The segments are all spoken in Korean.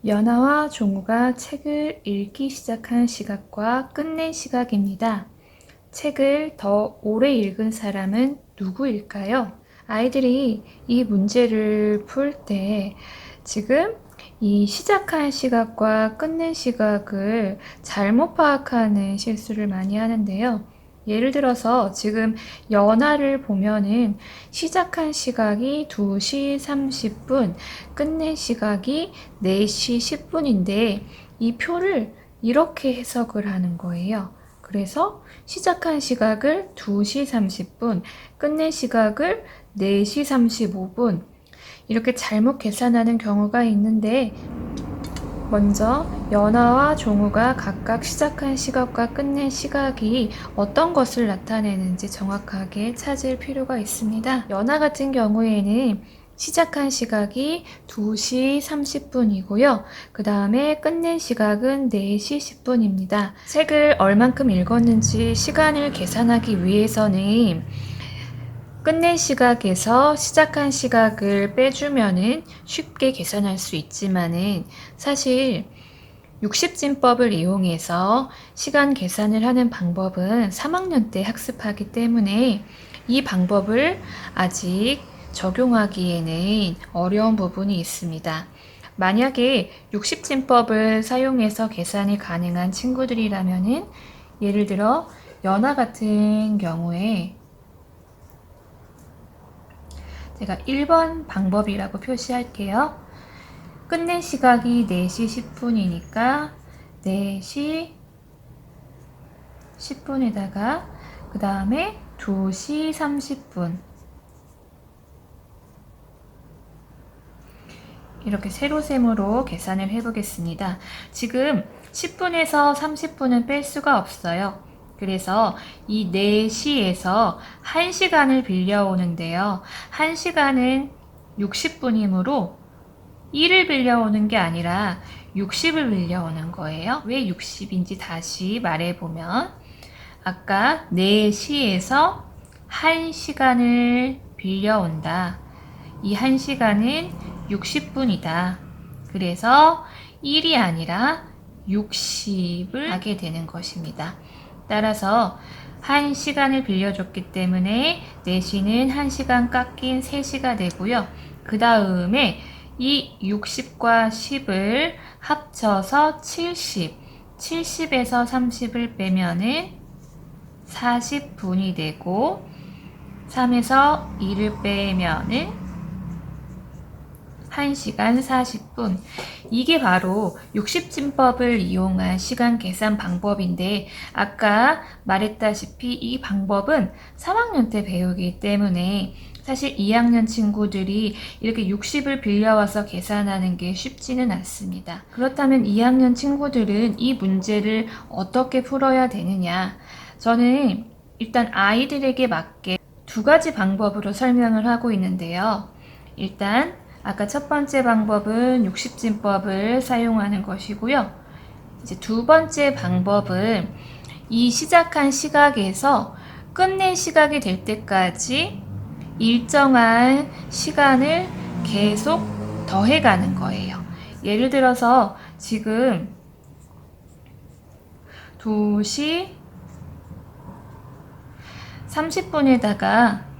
연아와 종우가 책을 읽기 시작한 시각과 끝낸 시각입니다. 책을 더 오래 읽은 사람은 누구일까요? 아이들이 이 문제를 풀 때 지금 이 시작한 시각과 끝낸 시각을 잘못 파악하는 실수를 많이 하는데요. 예를 들어서 지금 연화를 보면은 시작한 시각이 2시 30분, 끝낸 시각이 4시 10분인데 이 표를 이렇게 해석을 하는 거예요. 그래서 시작한 시각을 2시 30분, 끝낸 시각을 4시 35분 이렇게 잘못 계산하는 경우가 있는데 먼저 연아와 종우가 각각 시작한 시각과 끝낸 시각이 어떤 것을 나타내는지 정확하게 찾을 필요가 있습니다. 연아 같은 경우에는 시작한 시각이 2시 30분이고요. 그 다음에 끝낸 시각은 4시 10분입니다. 책을 얼만큼 읽었는지 시간을 계산하기 위해서는 끝낸 시각에서 시작한 시각을 빼주면은 쉽게 계산할 수 있지만은 사실 60진법을 이용해서 시간 계산을 하는 방법은 3학년 때 학습하기 때문에 이 방법을 아직 적용하기에는 어려운 부분이 있습니다. 만약에 60진법을 사용해서 계산이 가능한 친구들이라면은 예를 들어 연아 같은 경우에 제가 1번 방법이라고 표시할게요. 끝낸 시각이 4시 10분이니까 4시 10분에다가 그 다음에 2시 30분 이렇게 세로셈으로 계산을 해보겠습니다. 지금 10분에서 30분은 뺄 수가 없어요. 그래서 이 4시에서 1시간을 빌려오는데요. 1시간은 60분이므로 1을 빌려오는 게 아니라 60을 빌려오는 거예요. 왜 60인지 다시 말해보면 아까 4시에서 1시간을 빌려온다. 이 1시간은 60분이다. 그래서 1이 아니라 60을 하게 되는 것입니다. 따라서 1시간을 빌려줬기 때문에 4시는 1시간 깎인 3시가 되고요. 그 다음에 이 60과 10을 합쳐서 70, 70에서 30을 빼면은 40분이 되고 3에서 2를 빼면은 1시간 40분. 이게 바로 60진법을 이용한 시간 계산 방법인데 아까 말했다시피 이 방법은 3학년 때 배우기 때문에 사실 2학년 친구들이 이렇게 60을 빌려와서 계산하는 게 쉽지는 않습니다. 그렇다면 2학년 친구들은 이 문제를 어떻게 풀어야 되느냐? 저는 일단 아이들에게 맞게 2가지 방법으로 설명을 하고 있는데요. 일단 아까 첫 번째 방법은 60진법을 사용하는 것이고요. 이제 두 번째 방법은 이 시작한 시각에서 끝낸 시각이 될 때까지 일정한 시간을 계속 더해가는 거예요. 예를 들어서 지금 2시 30분에다가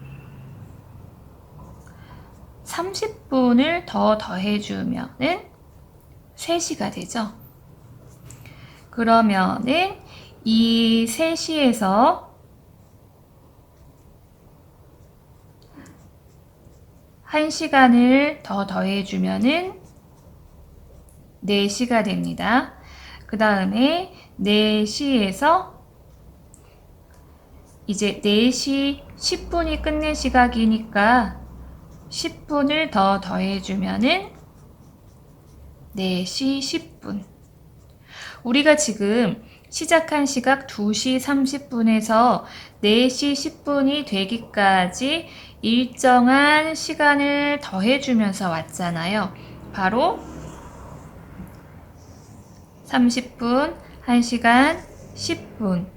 30분을 더 더해주면은 3시가 되죠. 그러면은 이 3시에서 1시간을 더 더해주면은 4시가 됩니다. 그 다음에 4시에서 이제 4시 10분이 끝낸 시각이니까 10분을 더 더해주면은 4시 10분. 우리가 지금 시작한 시각 2시 30분에서 4시 10분이 되기까지 일정한 시간을 더해주면서 왔잖아요. 바로 30분, 1시간, 10분.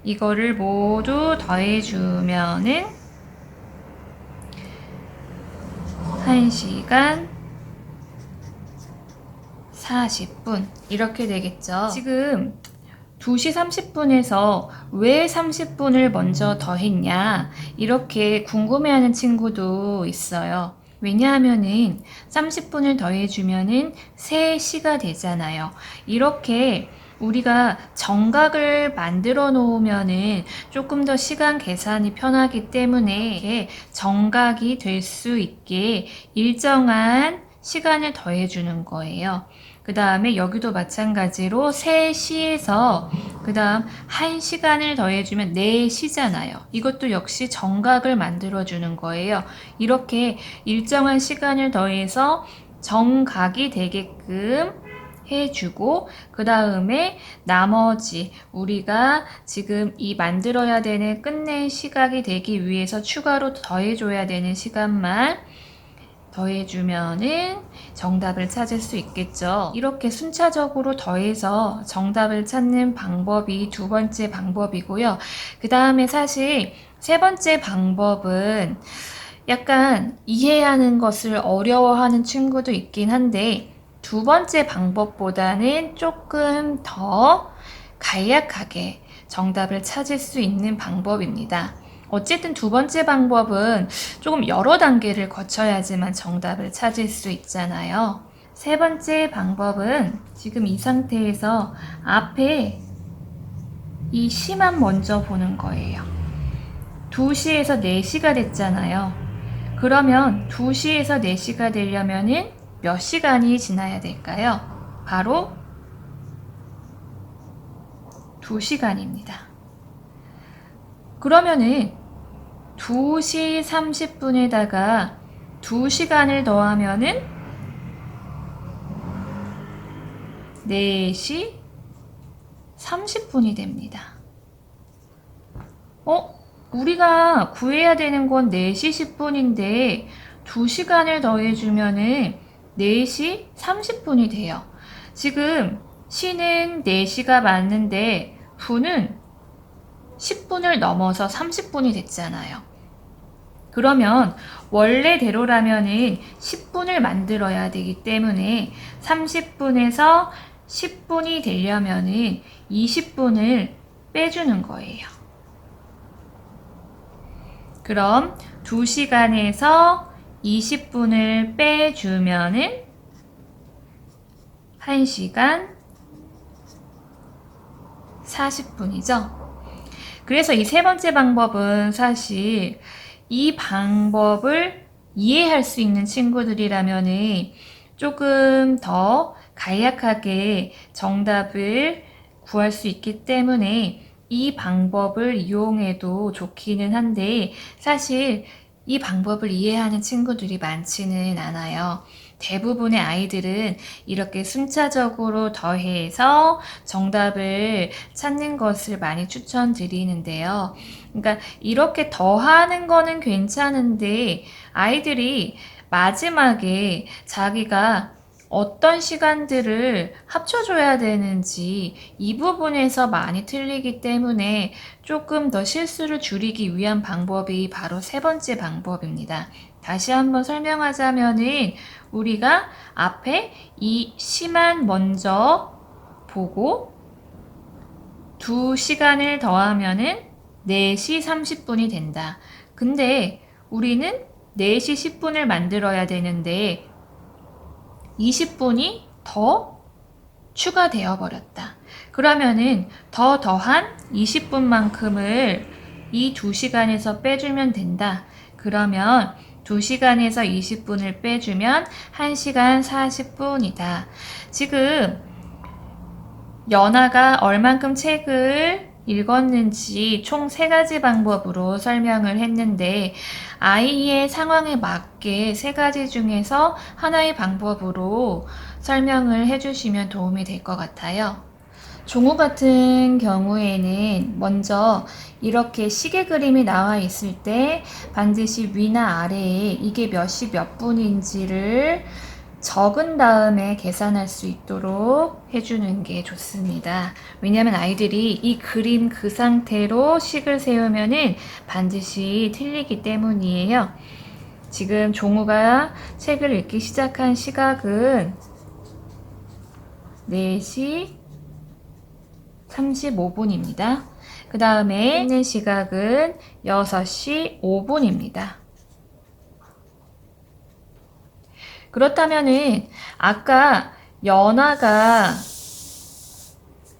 이거를 모두 더해주면은 1시간 40분 이렇게 되겠죠. 지금 2시 30분에서 왜 30분을 먼저 더했냐 이렇게 궁금해하는 친구도 있어요. 왜냐하면은 30분을 더해주면은 3시가 되잖아요. 이렇게 우리가 정각을 만들어 놓으면은 조금 더 시간 계산이 편하기 때문에 정각이 될 수 있게 일정한 시간을 더해주는 거예요. 그 다음에 여기도 마찬가지로 3시에서 그 다음 1시간을 더해주면 4시잖아요. 이것도 역시 정각을 만들어주는 거예요. 이렇게 일정한 시간을 더해서 정각이 되게끔 해주고 그 다음에 나머지 우리가 지금 이 만들어야 되는 끝낼 시각이 되기 위해서 추가로 더해줘야 되는 시간만 더해주면은 정답을 찾을 수 있겠죠. 이렇게 순차적으로 더해서 정답을 찾는 방법이 두 번째 방법이고요. 그 다음에 사실 세 번째 방법은 약간 이해하는 것을 어려워하는 친구도 있긴 한데 두 번째 방법보다는 조금 더 간략하게 정답을 찾을 수 있는 방법입니다. 어쨌든 두 번째 방법은 조금 여러 단계를 거쳐야지만 정답을 찾을 수 있잖아요. 세 번째 방법은 지금 이 상태에서 앞에 이 시만 먼저 보는 거예요. 2시에서 4시가 됐잖아요. 그러면 2시에서 4시가 되려면은 몇 시간이 지나야 될까요? 바로 2시간입니다. 그러면은 2시 30분에다가 2시간을 더하면은 4시 30분이 됩니다. 우리가 구해야 되는 건 4시 10분인데 2시간을 더해주면은 4시 30분이 돼요. 지금 시는 4시가 맞는데 분은 10분을 넘어서 30분이 됐잖아요. 그러면 원래대로라면은 10분을 만들어야 되기 때문에 30분에서 10분이 되려면은 20분을 빼주는 거예요. 그럼 2시간에서 20분을 빼주면은 1시간 40분이죠. 그래서 이 세 번째 방법은 사실 이 방법을 이해할 수 있는 친구들이라면 조금 더 간략하게 정답을 구할 수 있기 때문에 이 방법을 이용해도 좋기는 한데 사실 이 방법을 이해하는 친구들이 많지는 않아요. 대부분의 아이들은 이렇게 순차적으로 더해서 정답을 찾는 것을 많이 추천드리는데요. 그러니까 이렇게 더하는 거는 괜찮은데 아이들이 마지막에 자기가 어떤 시간들을 합쳐줘야 되는지 이 부분에서 많이 틀리기 때문에 조금 더 실수를 줄이기 위한 방법이 바로 세 번째 방법입니다. 다시 한번 설명하자면은 우리가 앞에 이 시만 먼저 보고 2시간을 더하면은 4시 30분이 된다. 근데 우리는 4시 10분을 만들어야 되는데 20분이 더 추가되어 버렸다. 그러면은 더 더한 20분만큼을 이 2시간에서 빼주면 된다. 그러면 2시간에서 20분을 빼주면 1시간 40분이다. 지금 연아가 얼만큼 책을 읽었는지 총 3가지 방법으로 설명을 했는데 아이의 상황에 맞게 3가지 중에서 하나의 방법으로 설명을 해주시면 도움이 될 것 같아요. 종우 같은 경우에는 먼저 이렇게 시계 그림이 나와 있을 때 반드시 위나 아래에 이게 몇 시 몇 분인지를 적은 다음에 계산할 수 있도록 해주는 게 좋습니다. 왜냐하면 아이들이 이 그림 그 상태로 식을 세우면은 반드시 틀리기 때문이에요. 지금 종우가 책을 읽기 시작한 시각은 4시 35분입니다. 그 다음에 있는 시각은 6시 5분입니다. 그렇다면은 아까 연아가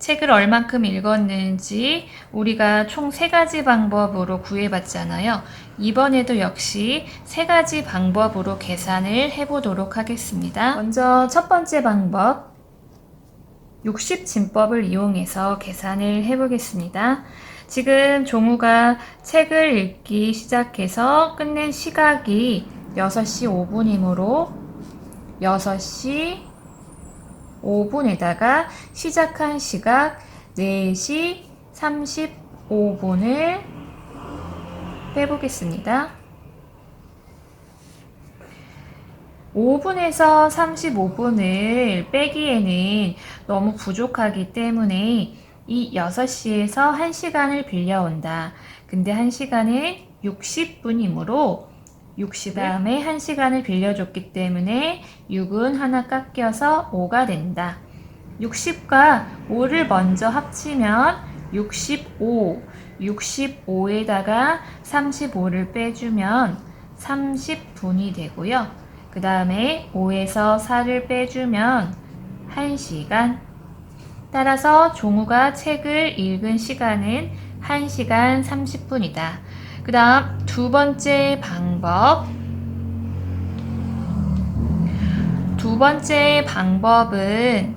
책을 얼만큼 읽었는지 우리가 총 3가지 방법으로 구해봤잖아요. 이번에도 역시 3가지 방법으로 계산을 해보도록 하겠습니다. 먼저 첫 번째 방법, 60진법을 이용해서 계산을 해보겠습니다. 지금 종우가 책을 읽기 시작해서 끝낸 시각이 6시 5분이므로 6시 5분에다가 시작한 시각 4시 35분을 빼보겠습니다. 5분에서 35분을 빼기에는 너무 부족하기 때문에 이 6시에서 1시간을 빌려온다. 근데 1시간은 60분이므로 60 다음에 1시간을 빌려줬기 때문에 6은 하나 깎여서 5가 된다. 60과 5를 먼저 합치면 65, 65에다가 35를 빼주면 30분이 되고요. 그 다음에 5에서 4를 빼주면 1시간. 따라서 종우가 책을 읽은 시간은 1시간 30분이다. 그 다음 두 번째 방법. 두 번째 방법은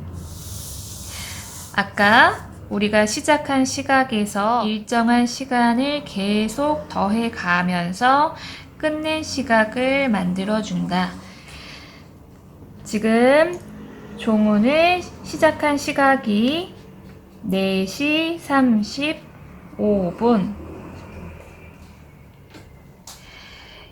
아까 우리가 시작한 시각에서 일정한 시간을 계속 더해 가면서 끝낸 시각을 만들어준다. 지금 종우는 시작한 시각이 4시 35분.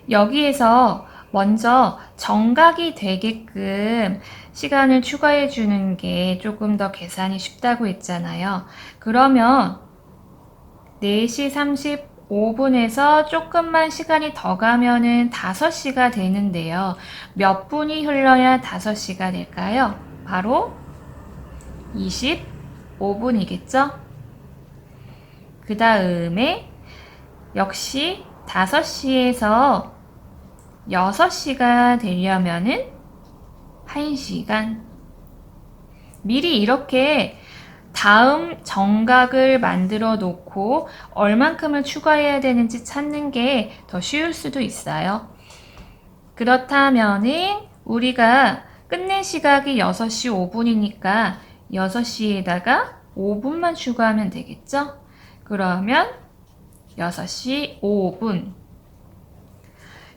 여기에서 먼저 정각이 되게끔 시간을 추가해 주는 게 조금 더 계산이 쉽다고 했잖아요. 그러면 4시 35분에서 조금만 시간이 더 가면은 5시가 되는데요. 몇 분이 흘러야 5시가 될까요? 바로 25분이겠죠? 그 다음에 역시 5시에서 6시가 되려면은 1시간. 미리 이렇게 다음 정각을 만들어 놓고 얼만큼을 추가해야 되는지 찾는 게 더 쉬울 수도 있어요. 그렇다면은 우리가 끝낸 시각이 6시 5분이니까 6시에다가 5분만 추가하면 되겠죠? 그러면 6시 5분.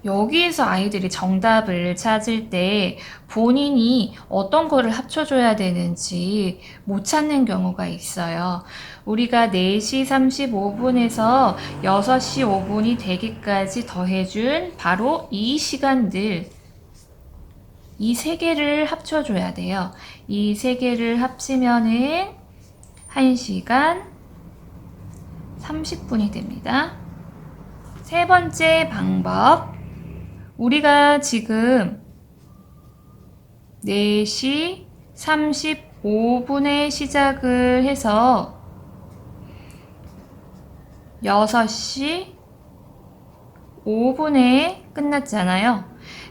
여기에서 아이들이 정답을 찾을 때 본인이 어떤 거를 합쳐줘야 되는지 못 찾는 경우가 있어요. 우리가 4시 35분에서 6시 5분이 되기까지 더해준 바로 이 시간들, 이 3개를 합쳐줘야 돼요. 이 3개를 합치면은 1시간 30분이 됩니다. 세 번째 방법. 우리가 지금 4시 35분에 시작을 해서 6시 5분에 끝났잖아요.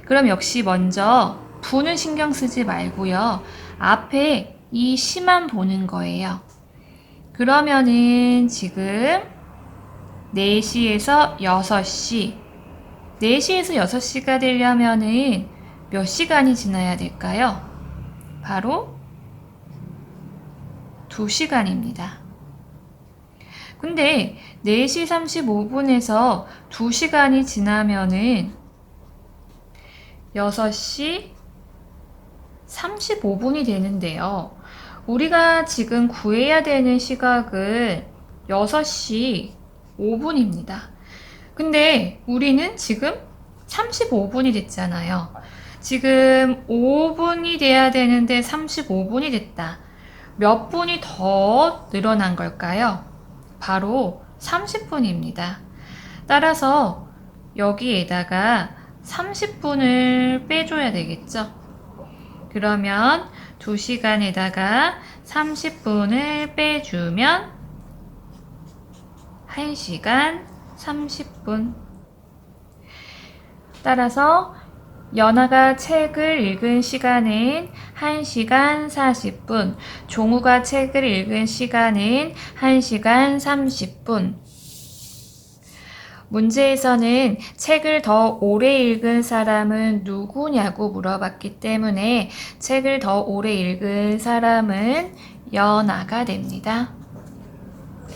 그럼 역시 먼저 분은 신경 쓰지 말고요. 앞에 이 시만 보는 거예요. 그러면은 지금 4시에서 6시 4시에서 6시가 되려면은 몇 시간이 지나야 될까요? 바로 2시간입니다. 근데 4시 35분에서 2시간이 지나면은 6시 35분이 되는데요. 우리가 지금 구해야 되는 시각은 6시 5분입니다. 근데 우리는 지금 35분이 됐잖아요. 지금 5분이 돼야 되는데 35분이 됐다. 몇 분이 더 늘어난 걸까요? 바로 30분입니다. 따라서 여기에다가 30분을 빼줘야 되겠죠? 그러면 2시간에다가 30분을 빼주면 1시간 30분. 따라서 연아가 책을 읽은 시간은 1시간 40분, 종우가 책을 읽은 시간은 1시간 30분. 문제에서는 책을 더 오래 읽은 사람은 누구냐고 물어봤기 때문에 책을 더 오래 읽은 사람은 연아가 됩니다.